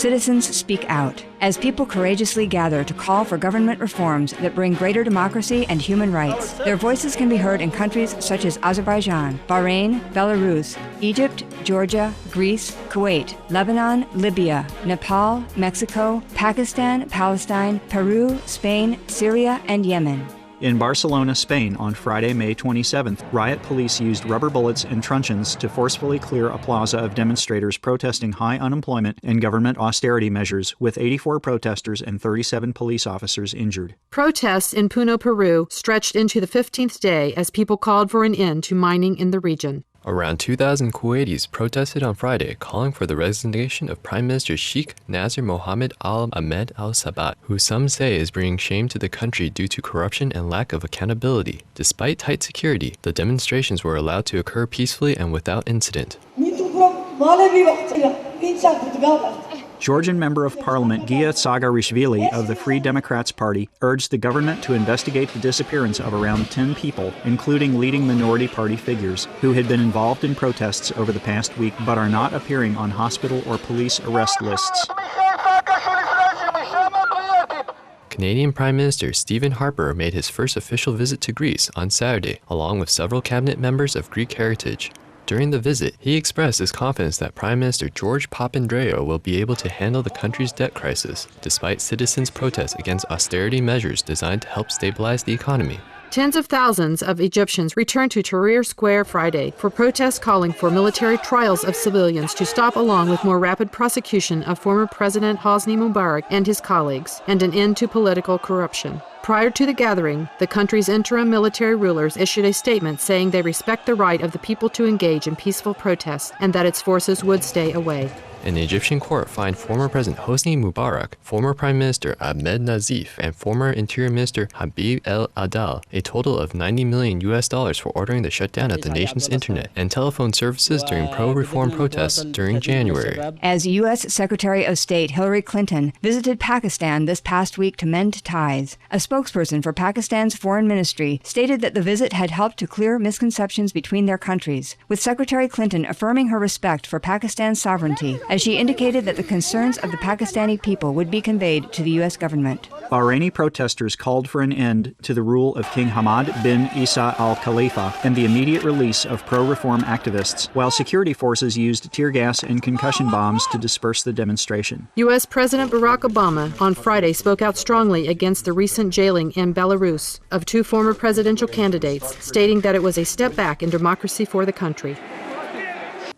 Citizens speak out as people courageously gather to call for government reforms that bring greater democracy and human rights. Their voices can be heard in countries such as Azerbaijan, Bahrain, Belarus, Egypt, Georgia, Greece, Kuwait, Lebanon, Libya, Nepal, Mexico, Pakistan, Palestine, Peru, Spain, Syria, and Yemen. In Barcelona, Spain, on Friday, May 27th, riot police used rubber bullets and truncheons to forcefully clear a plaza of demonstrators protesting high unemployment and government austerity measures, with 84 protesters and 37 police officers injured. Protests in Puno, Peru, stretched into the 15th day as people called for an end to mining in the region. Around 2,000 Kuwaitis protested on Friday, calling for the resignation of Prime Minister Sheikh Nasser Mohammed Al-Ahmed Al-Sabah, who some say is bringing shame to the country due to corruption and lack of accountability. Despite tight security, the demonstrations were allowed to occur peacefully and without incident. Georgian Member of Parliament Giya Tsagareishvili of the Free Democrats Party urged the government to investigate the disappearance of around 10 people, including leading minority party figures, who had been involved in protests over the past week but are not appearing on hospital or police arrest lists. Canadian Prime Minister Stephen Harper made his first official visit to Greece on Saturday, along with several cabinet members of Greek heritage. During the visit, he expressed his confidence that Prime Minister George Papandreou will be able to handle the country's debt crisis, despite citizens' protests against austerity measures designed to help stabilize the economy. Tens of thousands of Egyptians returned to Tahrir Square Friday for protests calling for military trials of civilians to stop, along with more rapid prosecution of former President Hosni Mubarak and his colleagues, and an end to political corruption. Prior to the gathering, the country's interim military rulers issued a statement saying they respect the right of the people to engage in peaceful protests and that its forces would stay away. An Egyptian court fined former President Hosni Mubarak, former Prime Minister Ahmed Nazif, and former Interior Minister Habib El Adal a total of $90 million for ordering the shutdown of the nation's internet and telephone services during pro-reform protests during January. As U.S. Secretary of State Hillary Clinton visited Pakistan this past week to mend ties, a spokesperson for Pakistan's foreign ministry stated that the visit had helped to clear misconceptions between their countries, with Secretary Clinton affirming her respect for Pakistan's sovereignty, as she indicated that the concerns of the Pakistani people would be conveyed to the U.S. government. Bahraini protesters called for an end to the rule of King Hamad bin Isa al Khalifa and the immediate release of pro-reform activists, while security forces used tear gas and concussion bombs to disperse the demonstration. U.S. President Barack Obama on Friday spoke out strongly against the recent jailing in Belarus of two former presidential candidates, stating that it was a step back in democracy for the country.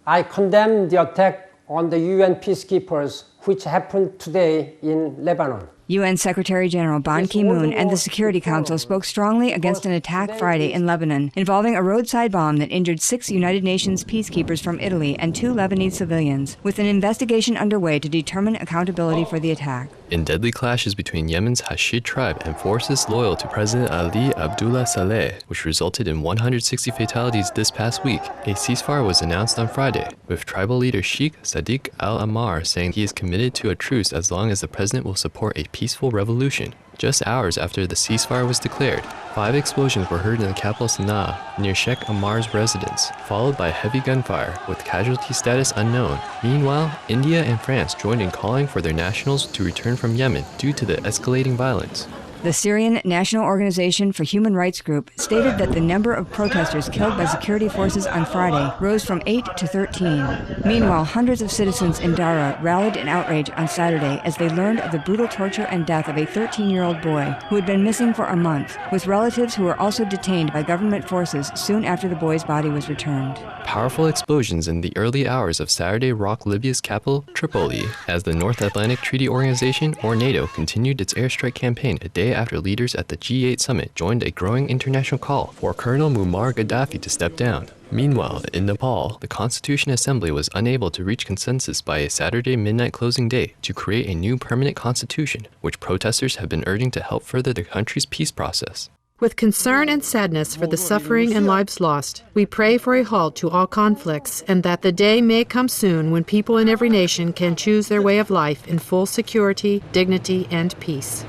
I condemn the attack on the UN peacekeepers, which happened today in Lebanon. UN Secretary General Ban Ki-moon and the Security Council spoke strongly against an attack Friday in Lebanon involving a roadside bomb that injured 6 United Nations peacekeepers from Italy and 2 Lebanese civilians, with an investigation underway to determine accountability for the attack. In deadly clashes between Yemen's Hashid tribe and forces loyal to President Ali Abdullah Saleh, which resulted in 160 fatalities this past week, a ceasefire was announced on Friday, with tribal leader Sheikh Sadiq al-Ammar saying he is committed to a truce as long as the president will support a peaceful revolution. Just hours after the ceasefire was declared, 5 explosions were heard in the capital Sana'a, near Sheikh Ammar's residence, followed by heavy gunfire, with casualty status unknown. Meanwhile, India and France joined in calling for their nationals to return from Yemen due to the escalating violence. The Syrian National Organization for Human Rights Group stated that the number of protesters killed by security forces on Friday rose from 8 to 13. Meanwhile, hundreds of citizens in Dara rallied in outrage on Saturday as they learned of the brutal torture and death of a 13-year-old boy who had been missing for a month, with relatives who were also detained by government forces soon after the boy's body was returned. Powerful explosions in the early hours of Saturday rocked Libya's capital, Tripoli, as the North Atlantic Treaty Organization, or NATO, continued its airstrike campaign a day after leaders at the G8 summit joined a growing international call for Colonel Muammar Gaddafi to step down. Meanwhile, in Nepal, the Constitution Assembly was unable to reach consensus by a Saturday midnight closing day to create a new permanent constitution, which protesters have been urging to help further the country's peace process. With concern and sadness for the suffering and lives lost, we pray for a halt to all conflicts and that the day may come soon when people in every nation can choose their way of life in full security, dignity, and peace.